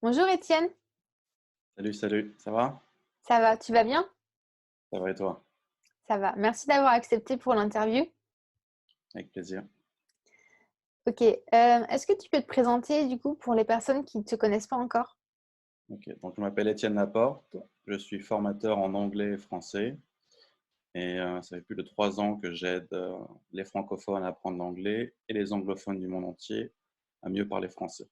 Bonjour Étienne, Salut, salut, ça va? ça va, tu vas bien? Ça va et toi? Ça va. Merci d'avoir accepté pour l'interview. Avec plaisir. Ok, est-ce que tu peux te présenter du coup pour les personnes qui ne te connaissent pas encore? Ok, donc je m'appelle Étienne Laporte, je suis formateur en anglais et français et ça fait plus de 3 ans que j'aide les francophones à apprendre l'anglais et les anglophones du monde entier à mieux parler français.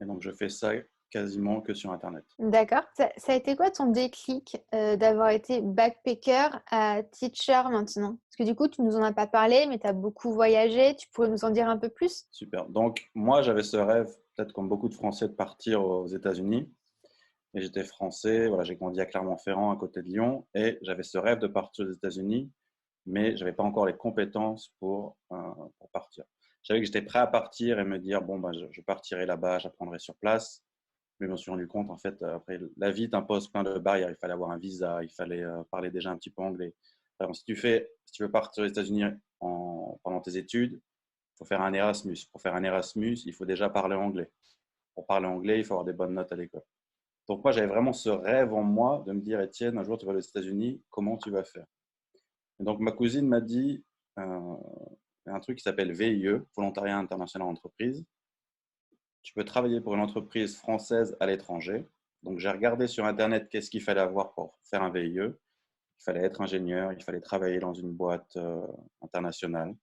Et donc je fais ça quasiment que sur Internet. D'accord. Ça a été quoi ton déclic d'avoir été backpacker à teacher maintenant? Parce que du coup, tu nous en as pas parlé, mais tu as beaucoup voyagé. Tu pourrais nous en dire un peu plus? Super. Donc moi j'avais ce rêve, peut-être comme beaucoup de Français, de partir aux États-Unis. Et j'étais français, voilà, j'ai grandi à Clermont-Ferrand, à côté de Lyon, et j'avais ce rêve de partir aux États-Unis, mais je n'avais pas encore les compétences pour partir. Je savais que j'étais prêt à partir et me dire, bon, ben, je partirai là-bas, j'apprendrai sur place. Mais je me suis rendu compte, en fait, après, la vie t'impose plein de barrières. Il fallait avoir un visa, il fallait parler déjà un petit peu anglais. Alors, si tu veux partir aux États-Unis pendant tes études, il faut faire un Erasmus. Pour faire un Erasmus, il faut déjà parler anglais. Pour parler anglais, il faut avoir des bonnes notes à l'école. Donc moi, j'avais vraiment ce rêve en moi de me dire, Étienne, un jour tu vas aux États-Unis, comment tu vas faire? Et donc ma cousine m'a dit un truc qui s'appelle VIE, Volontariat International Entreprise. Tu peux travailler pour une entreprise française à l'étranger. Donc j'ai regardé sur Internet qu'est-ce qu'il fallait avoir pour faire un VIE. Il fallait être ingénieur, il fallait travailler dans une boîte internationale.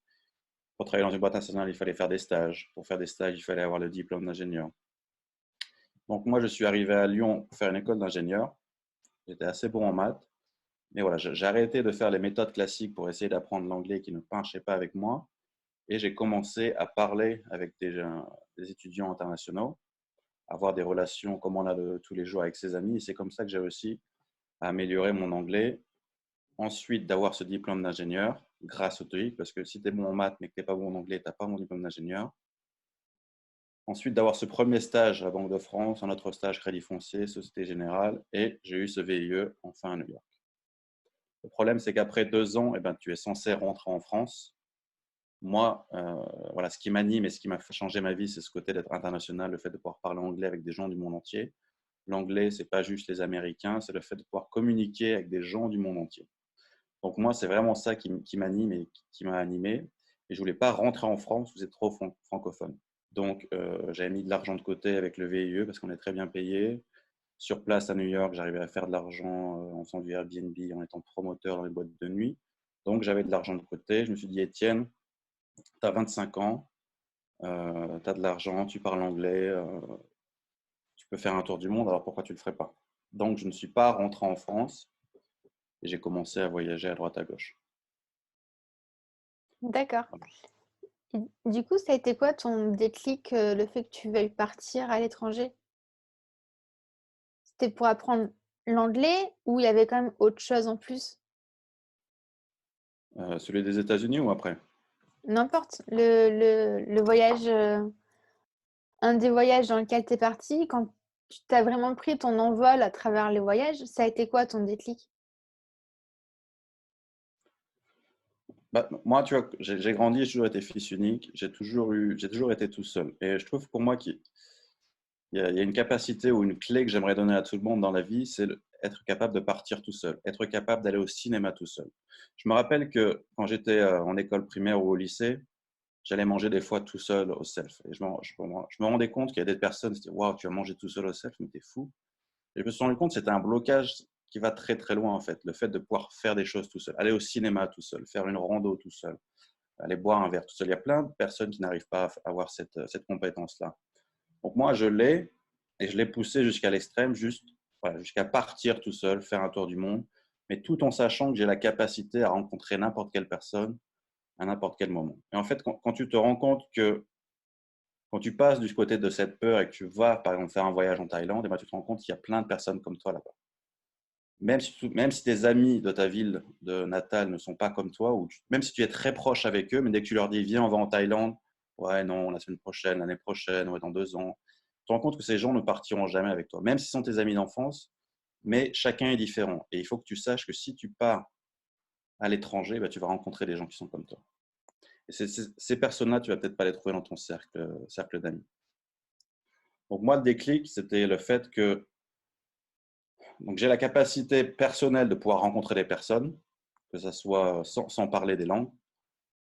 Pour travailler dans une boîte internationale, il fallait faire des stages. Pour faire des stages, il fallait avoir le diplôme d'ingénieur. Donc moi, je suis arrivé à Lyon pour faire une école d'ingénieur. J'étais assez bon en maths. Mais voilà, j'ai arrêté de faire les méthodes classiques pour essayer d'apprendre l'anglais qui ne marchait pas avec moi. Et j'ai commencé à parler avec des étudiants internationaux, à avoir des relations comme on a tous les jours avec ses amis. Et c'est comme ça que j'ai réussi à améliorer mon anglais. Ensuite, d'avoir ce diplôme d'ingénieur grâce au TOEIC, parce que si tu es bon en maths mais que tu n'es pas bon en anglais, tu n'as pas mon diplôme d'ingénieur. Ensuite, d'avoir ce premier stage à Banque de France, un autre stage Crédit Foncier, Société Générale, et j'ai eu ce VIE enfin à New York. Le problème, c'est qu'après 2 ans, eh ben, tu es censé rentrer en France. Moi, voilà, ce qui m'anime et ce qui m'a fait changer ma vie, c'est ce côté d'être international, le fait de pouvoir parler anglais avec des gens du monde entier. L'anglais, c'est pas juste les Américains, c'est le fait de pouvoir communiquer avec des gens du monde entier. Donc moi, c'est vraiment ça qui m'anime et qui m'a animé. Et je voulais pas rentrer en France, vous êtes trop francophone. Donc j'avais mis de l'argent de côté avec le VIE parce qu'on est très bien payé. Sur place à New York, j'arrivais à faire de l'argent en faisant du Airbnb, en étant promoteur dans les boîtes de nuit. Donc j'avais de l'argent de côté. Je me suis dit, Étienne, tu as 25 ans, tu as de l'argent, tu parles anglais, tu peux faire un tour du monde, alors pourquoi tu ne le ferais pas? Donc je ne suis pas rentré en France et j'ai commencé à voyager à droite à gauche. D'accord. Voilà. Et du coup, ça a été quoi ton déclic, le fait que tu veuilles partir à l'étranger? C'était pour apprendre l'anglais ou il y avait quand même autre chose en plus? Celui des États-Unis ou après? N'importe. Le voyage, un des voyages dans lequel tu es parti, quand tu as vraiment pris ton envol à travers les voyages, ça a été quoi ton déclic? Bah, moi, tu vois, j'ai grandi, j'ai toujours été fils unique, j'ai toujours été tout seul. Et je trouve pour moi qu'il y a une capacité ou une clé que j'aimerais donner à tout le monde dans la vie, c'est être capable de partir tout seul, être capable d'aller au cinéma tout seul. Je me rappelle que quand j'étais en école primaire ou au lycée, j'allais manger des fois tout seul au self. Et je me rendais compte qu'il y a des personnes qui disaient, waouh, tu vas manger tout seul au self, mais t'es fou. Et je me suis rendu compte que c'était un blocage qui va très très loin en fait. Le fait de pouvoir faire des choses tout seul, aller au cinéma tout seul, faire une rando tout seul, aller boire un verre tout seul. Il y a plein de personnes qui n'arrivent pas à avoir cette compétence-là. Donc moi, je l'ai et je l'ai poussé jusqu'à l'extrême, juste voilà, jusqu'à partir tout seul, faire un tour du monde, mais tout en sachant que j'ai la capacité à rencontrer n'importe quelle personne à n'importe quel moment. Et en fait, quand tu te rends compte que quand tu passes du côté de cette peur et que tu vas, par exemple, faire un voyage en Thaïlande, et ben, tu te rends compte qu'il y a plein de personnes comme toi là-bas. Même si tes amis de ta ville de natale ne sont pas comme toi, même si tu es très proche avec eux, mais dès que tu leur dis, viens, on va en Thaïlande, ouais, non, la semaine prochaine, l'année prochaine, ouais, dans 2 ans, tu te rends compte que ces gens ne partiront jamais avec toi, même s'ils sont tes amis d'enfance, mais chacun est différent. Et il faut que tu saches que si tu pars à l'étranger, bah, tu vas rencontrer des gens qui sont comme toi. Et ces personnes-là, tu vas peut-être pas les trouver dans ton cercle d'amis. Donc moi, le déclic, c'était le fait que donc j'ai la capacité personnelle de pouvoir rencontrer des personnes, que ce soit sans parler des langues.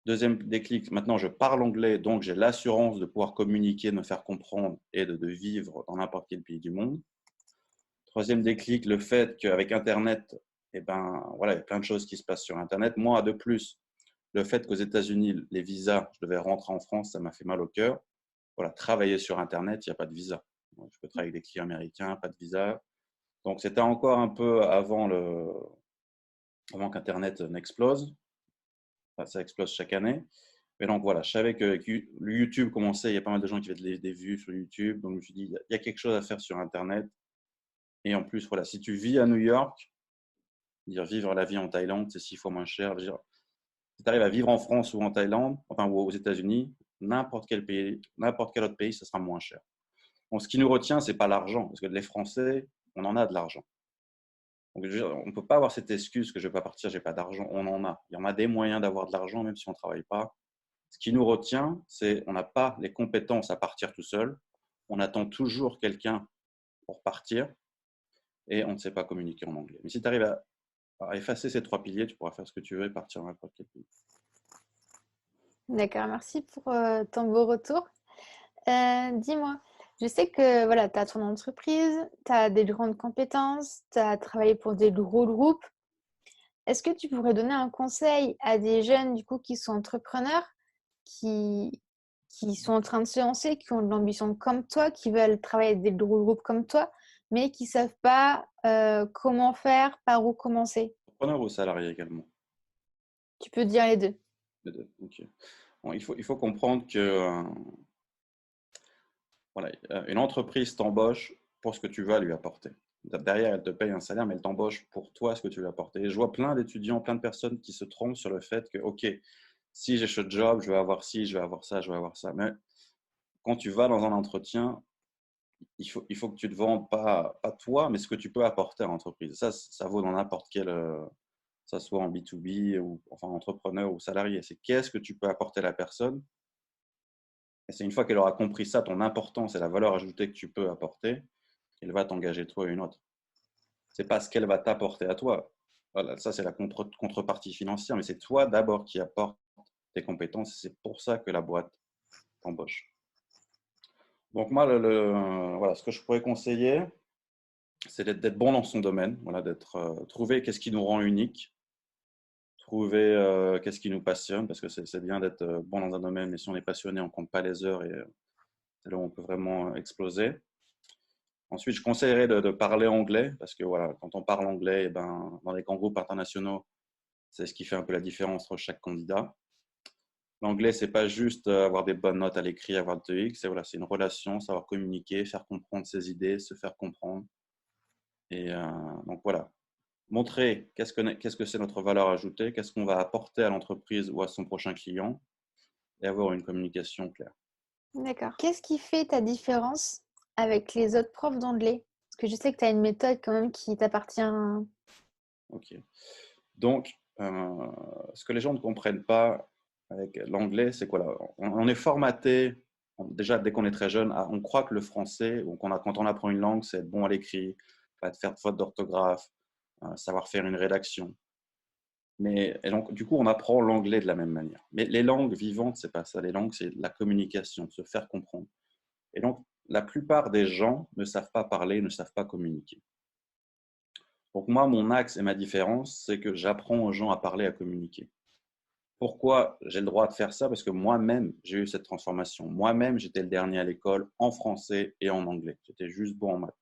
Deuxième déclic, maintenant je parle anglais, donc j'ai l'assurance de pouvoir communiquer, de me faire comprendre et de vivre dans n'importe quel pays du monde. Troisième déclic, le fait qu'avec Internet, eh ben, voilà, il y a plein de choses qui se passent sur Internet. Moi, de plus, le fait qu'aux États-Unis, les visas, je devais rentrer en France, ça m'a fait mal au cœur. Voilà, travailler sur Internet, il n'y a pas de visa. Je peux travailler avec des clients américains, pas de visa. Donc, c'était encore un peu avant qu'Internet n'explose. Enfin, ça explose chaque année. Mais donc, voilà, je savais que YouTube commençait, il y a pas mal de gens qui faisaient des vues sur YouTube. Donc, je me suis dit, il y a quelque chose à faire sur Internet. Et en plus, voilà, si tu vis à New York, dire vivre la vie en Thaïlande, c'est 6 fois moins cher. Dire, si tu arrives à vivre en France ou en Thaïlande, enfin, ou aux États-Unis, n'importe quel pays, n'importe quel autre pays, ça sera moins cher. Bon, ce qui nous retient, c'est pas l'argent, parce que les Français, on en a de l'argent. Donc, on ne peut pas avoir cette excuse que je ne vais pas partir, j'ai pas d'argent. On en a. Il y en a des moyens d'avoir de l'argent, même si on ne travaille pas. Ce qui nous retient, c'est on n'a pas les compétences à partir tout seul. On attend toujours quelqu'un pour partir et on ne sait pas communiquer en anglais. Mais si tu arrives à effacer ces 3 piliers, tu pourras faire ce que tu veux et partir dans n'importe quel pays. D'accord, merci pour ton beau retour. Dis-moi, je sais que voilà, tu as ton entreprise, tu as des grandes compétences, tu as travaillé pour des gros groupes. Est-ce que tu pourrais donner un conseil à des jeunes du coup qui sont entrepreneurs, qui, qui sont en train de se lancer, qui ont de l'ambition comme toi, qui veulent travailler avec des gros groupes comme toi, mais qui ne savent pas comment faire, par où commencer? Entrepreneur ou salarié également? Tu peux dire les deux. Les deux. Ok. Bon, il faut comprendre que voilà, une entreprise t'embauche pour ce que tu vas lui apporter. Derrière, elle te paye un salaire, mais elle t'embauche pour toi ce que tu veux apporter. Et je vois plein d'étudiants, plein de personnes qui se trompent sur le fait que, OK, si j'ai ce job, je vais avoir ci, je vais avoir ça, je vais avoir ça. Mais quand tu vas dans un entretien, il faut que tu te vends pas toi, mais ce que tu peux apporter à l'entreprise. Ça vaut dans n'importe quel, que ça soit en B2B ou enfin entrepreneur ou salarié. C'est qu'est-ce que tu peux apporter à la personne. Et c'est une fois qu'elle aura compris ça, ton importance et la valeur ajoutée que tu peux apporter, qu'elle va t'engager toi et une autre. C'est pas ce qu'elle va t'apporter à toi. Voilà, ça c'est la contrepartie financière, mais c'est toi d'abord qui apporte tes compétences. C'est pour ça que la boîte t'embauche. Donc moi, voilà, ce que je pourrais conseiller, c'est d'être bon dans son domaine, voilà, trouver qu'est-ce qui nous rend unique, trouver qu'est-ce qui nous passionne, parce que c'est bien d'être bon dans un domaine, mais si on est passionné, on ne compte pas les heures et c'est là où on peut vraiment exploser. Ensuite, je conseillerais de parler anglais, parce que voilà, quand on parle anglais, eh ben, dans les grands groupes internationaux, c'est ce qui fait un peu la différence entre chaque candidat. L'anglais, c'est pas juste avoir des bonnes notes à l'écrit, avoir le TOEIC, c'est une relation, savoir communiquer, faire comprendre ses idées, se faire comprendre. Et donc voilà, montrer qu'est-ce que c'est notre valeur ajoutée, qu'est-ce qu'on va apporter à l'entreprise ou à son prochain client et avoir une communication claire. D'accord. Qu'est-ce qui fait ta différence avec les autres profs d'anglais? Parce que je sais que tu as une méthode quand même qui t'appartient. Ok. Donc, ce que les gens ne comprennent pas avec l'anglais, c'est quoi là? On est formaté, déjà dès qu'on est très jeune, on croit que le français, ou quand on apprend une langue, c'est être bon à l'écrit, pas de faire de faute d'orthographe, savoir faire une rédaction. Et donc, du coup, on apprend l'anglais de la même manière. Mais les langues vivantes, c'est pas ça. Les langues, c'est la communication, se faire comprendre. Et donc, la plupart des gens ne savent pas parler, ne savent pas communiquer. Donc moi, mon axe et ma différence, c'est que j'apprends aux gens à parler, à communiquer. Pourquoi j'ai le droit de faire ça? Parce que moi-même, j'ai eu cette transformation. Moi-même, j'étais le dernier à l'école en français et en anglais. J'étais juste bon en maths.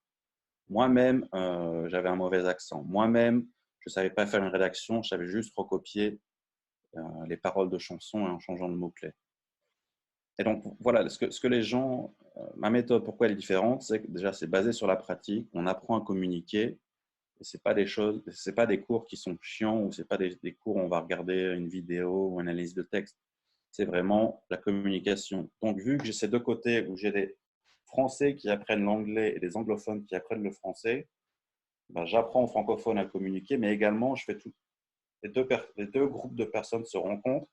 Moi-même, j'avais un mauvais accent. Moi-même, je ne savais pas faire une rédaction, je savais juste recopier les paroles de chansons en changeant de mots-clés. Et donc, voilà, ce que les gens, ma méthode, pourquoi elle est différente, c'est que déjà, c'est basé sur la pratique. On apprend à communiquer. Et c'est pas des choses, c'est pas des cours qui sont chiants ou c'est pas des cours où on va regarder une vidéo ou une analyse de texte. C'est vraiment la communication. Donc, vu que j'ai ces deux côtés où j'ai des Français qui apprennent l'anglais et des anglophones qui apprennent le français, ben, j'apprends aux francophones à communiquer, mais également, je fais tout. Les deux groupes de personnes se rencontrent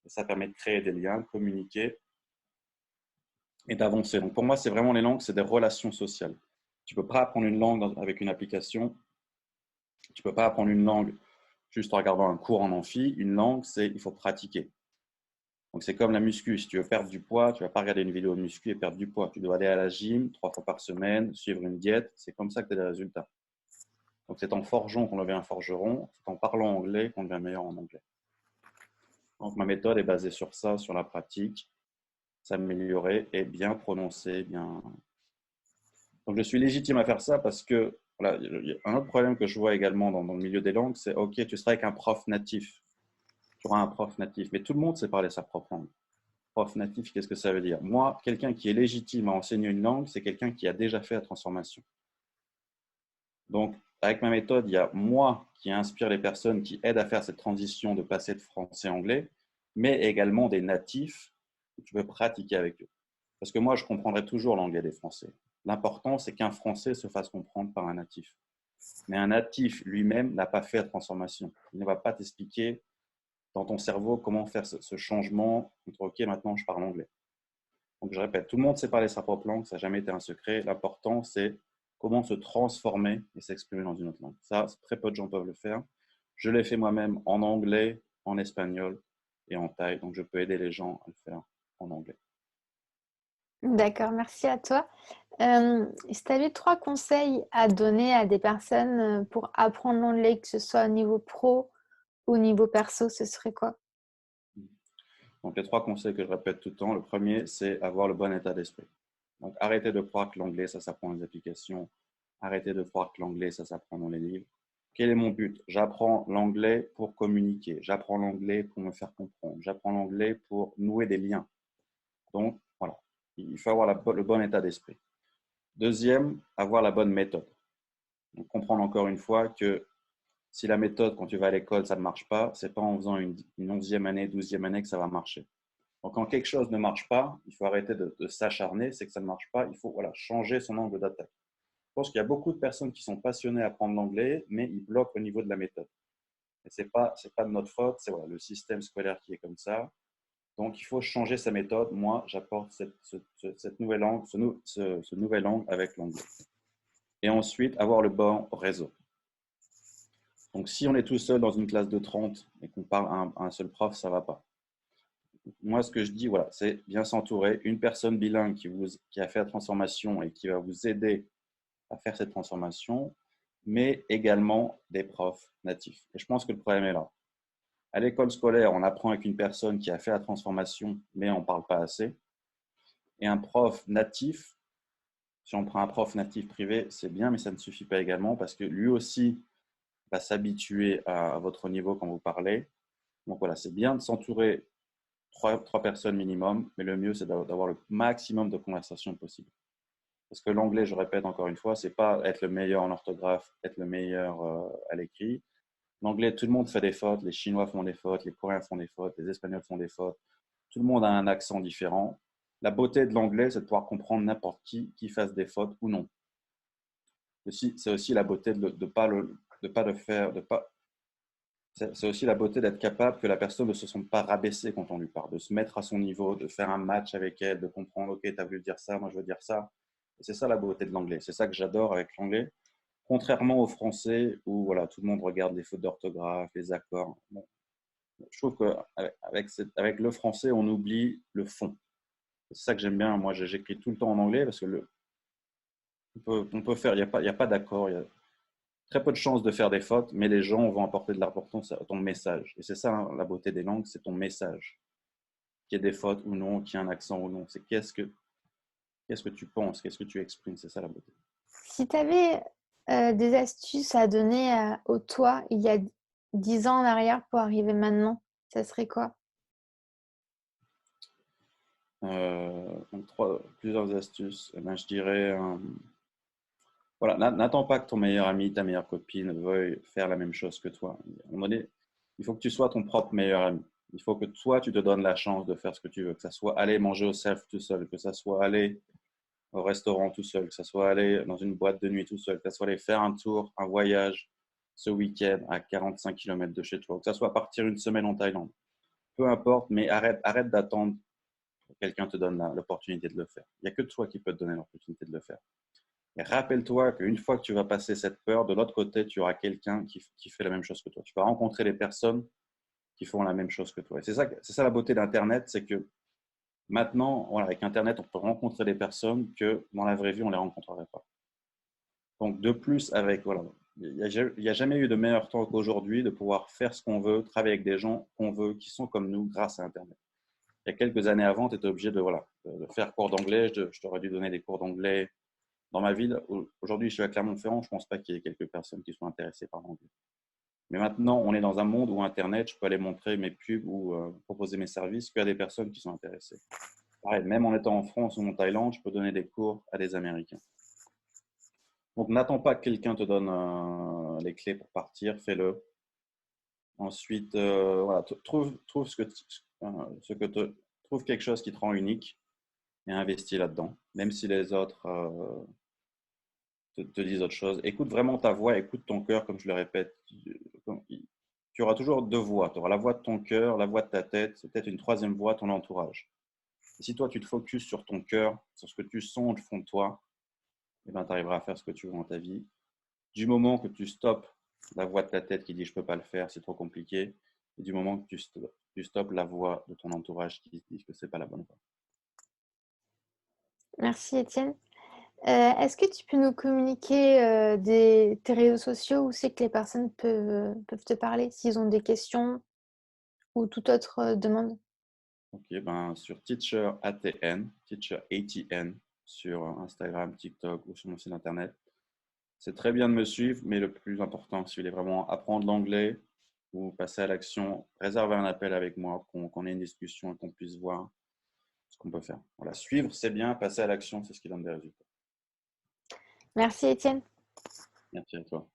et ça permet de créer des liens, de communiquer et d'avancer. Donc pour moi, c'est vraiment les langues, c'est des relations sociales. Tu ne peux pas apprendre une langue avec une application. Tu ne peux pas apprendre une langue juste en regardant un cours en amphi. Une langue, il faut pratiquer. Donc c'est comme la muscu. Si tu veux perdre du poids, tu ne vas pas regarder une vidéo de muscu et perdre du poids. Tu dois aller à la gym 3 fois par semaine, suivre une diète. C'est comme ça que tu as des résultats. Donc c'est en forgeant qu'on devient un forgeron. C'est en parlant anglais qu'on devient meilleur en anglais. Donc ma méthode est basée sur ça, sur la pratique, s'améliorer et bien prononcer, bien. Donc je suis légitime à faire ça parce que voilà, il y a un autre problème que je vois également dans le milieu des langues, c'est OK, tu seras avec un prof natif, tu auras un prof natif, mais tout le monde sait parler sa propre langue. Prof natif, qu'est-ce que ça veut dire? Moi, quelqu'un qui est légitime à enseigner une langue, c'est quelqu'un qui a déjà fait la transformation. Donc, avec ma méthode, il y a moi qui inspire les personnes qui aident à faire cette transition de passer de français à anglais, mais également des natifs que tu peux pratiquer avec eux. Parce que moi, je comprendrai toujours l'anglais des Français. L'important, c'est qu'un Français se fasse comprendre par un natif. Mais un natif lui-même n'a pas fait la transformation. Il ne va pas t'expliquer dans ton cerveau comment faire ce changement entre OK, maintenant je parle anglais. Donc je répète, tout le monde sait parler sa propre langue, ça n'a jamais été un secret. L'important, c'est comment se transformer et s'exprimer dans une autre langue. Ça, très peu de gens peuvent le faire. Je l'ai fait moi-même en anglais, en espagnol et en thaï. Donc je peux aider les gens à le faire en anglais. D'accord, merci à toi. Si tu avais 3 conseils à donner à des personnes, pour apprendre l'anglais, que ce soit au niveau pro ou au niveau perso, ce serait quoi? Donc les 3 conseils que je répète tout le temps, le premier, c'est avoir le bon état d'esprit. Donc arrêtez de croire que l'anglais, ça s'apprend dans les applications. Arrêtez de croire que l'anglais, ça s'apprend dans les livres. Quel est mon but? J'apprends l'anglais pour communiquer. J'apprends l'anglais pour me faire comprendre. J'apprends l'anglais pour nouer des liens. Donc, voilà, il faut avoir le bon état d'esprit. Deuxième, avoir la bonne méthode. Donc, comprendre encore une fois que si la méthode, quand tu vas à l'école, ça ne marche pas, c'est pas en faisant une 11e année, 12e année que ça va marcher. Donc, quand quelque chose ne marche pas, il faut arrêter de s'acharner, c'est que ça ne marche pas, il faut voilà, changer son angle d'attaque. Je pense qu'il y a beaucoup de personnes qui sont passionnées à apprendre l'anglais, mais ils bloquent au niveau de la méthode. Et ce n'est pas de notre faute, c'est voilà, le système scolaire qui est comme ça. Donc, il faut changer sa méthode. Moi, j'apporte cette nouvelle langue, ce nouvel angle avec l'anglais. Et ensuite, avoir le bon réseau. Donc, si on est tout seul dans une classe de 30 et qu'on parle à un seul prof, ça ne va pas. Moi, ce que je dis, voilà, c'est bien s'entourer. Une personne bilingue qui a fait la transformation et qui va vous aider à faire cette transformation, mais également des profs natifs. Et je pense que le problème est là. À l'école scolaire, on apprend avec une personne qui a fait la transformation, mais on ne parle pas assez. Et un prof natif, si on prend un prof natif privé, c'est bien, mais ça ne suffit pas également parce que lui aussi va s'habituer à votre niveau quand vous parlez. Donc voilà, c'est bien de s'entourer trois personnes minimum, mais le mieux, c'est d'avoir le maximum de conversations possible. Parce que l'anglais, je répète encore une fois, c'est pas être le meilleur en orthographe, être le meilleur à l'écrit. L'anglais, tout le monde fait des fautes. Les Chinois font des fautes, les Coréens font des fautes, les Espagnols font des fautes. Tout le monde a un accent différent. La beauté de l'anglais, c'est de pouvoir comprendre n'importe qui fasse des fautes ou non. C'est aussi la beauté de pas le faire, c'est aussi la beauté d'être capable que la personne ne se sente pas rabaissée quand on lui parle, de se mettre à son niveau, de faire un match avec elle, de comprendre, ok, tu as voulu dire ça, moi je veux dire ça. Et c'est ça la beauté de l'anglais. C'est ça que j'adore avec l'anglais. Contrairement au français où voilà, tout le monde regarde les fautes d'orthographe, les accords. Bon, je trouve qu'avec le français, on oublie le fond. C'est ça que j'aime bien. Moi, j'écris tout le temps en anglais parce que on peut faire, il y a pas d'accord, il y a très peu de chances de faire des fautes, mais les gens vont apporter de l'importance à ton message. Et c'est ça hein, la beauté des langues, c'est ton message. Qu'il y ait des fautes ou non, qu'il y ait un accent ou non. C'est qu'est-ce que tu penses, qu'est-ce que tu exprimes, c'est ça la beauté. Si tu avais, des astuces à donner au toi il y a 10 ans en arrière pour arriver maintenant, ça serait quoi? Donc plusieurs astuces. Eh ben, je dirais, voilà, n'attends pas que ton meilleur ami, ta meilleure copine veuille faire la même chose que toi. À un moment donné, il faut que tu sois ton propre meilleur ami. Il faut que toi, tu te donnes la chance de faire ce que tu veux, que ça soit aller manger au self tout seul, que ça soit aller au restaurant tout seul, que ça soit aller dans une boîte de nuit tout seul, que ça soit aller faire un tour, un voyage ce week-end à 45 km de chez toi, que ça soit partir une semaine en Thaïlande. Peu importe, mais arrête d'attendre quelqu'un te donne l'opportunité de le faire. Il n'y a que toi qui peux te donner l'opportunité de le faire. Et rappelle-toi qu'une fois que tu vas passer cette peur, de l'autre côté, tu auras quelqu'un qui fait la même chose que toi. Tu vas rencontrer les personnes qui font la même chose que toi. Et c'est ça la beauté d'Internet, c'est que maintenant, voilà, avec Internet, on peut rencontrer des personnes que dans la vraie vie, on ne les rencontrerait pas. Donc, de plus, voilà, il n'y a jamais eu de meilleur temps qu'aujourd'hui de pouvoir faire ce qu'on veut, travailler avec des gens qu'on veut, qui sont comme nous grâce à Internet. Il y a quelques années avant, tu étais obligé de faire cours d'anglais. Je t'aurais dû donner des cours d'anglais dans ma ville. Aujourd'hui, je suis à Clermont-Ferrand. Je ne pense pas qu'il y ait quelques personnes qui soient intéressées par l'anglais. Mais maintenant, on est dans un monde où Internet, je peux aller montrer mes pubs ou proposer mes services qu'à des personnes qui sont intéressées. Pareil, même en étant en France ou en Thaïlande, je peux donner des cours à des Américains. Donc, n'attends pas que quelqu'un te donne les clés pour partir, fais-le. Ensuite, voilà, trouve trouve quelque chose qui te rend unique et investis là-dedans. Même si les autres te disent autre chose, écoute vraiment ta voix, écoute ton cœur, comme je le répète. Tu auras toujours deux voix. Tu auras la voix de ton cœur, la voix de ta tête, c'est peut-être une troisième voix, ton entourage. Et si toi, tu te focuses sur ton cœur, sur ce que tu sens au fond de toi, eh ben, tu arriveras à faire ce que tu veux dans ta vie. Du moment que tu stoppes la voix de ta tête qui dit je ne peux pas le faire, c'est trop compliqué, et du moment que tu stoppes la voix de ton entourage qui dit que ce n'est pas la bonne voie. Merci Étienne. Est-ce que tu peux nous communiquer tes réseaux sociaux où c'est que les personnes peuvent te parler s'ils ont des questions ou toute autre demande? Ok, ben, sur Teacher ATN, Teacher ATN, sur Instagram, TikTok ou sur mon site internet. C'est très bien de me suivre, mais le plus important, si vous voulez vraiment apprendre l'anglais ou passer à l'action, réservez un appel avec moi, qu'on ait une discussion et qu'on puisse voir ce qu'on peut faire. Voilà, suivre, c'est bien, passer à l'action, c'est ce qui donne des résultats. Merci Étienne. Merci à toi.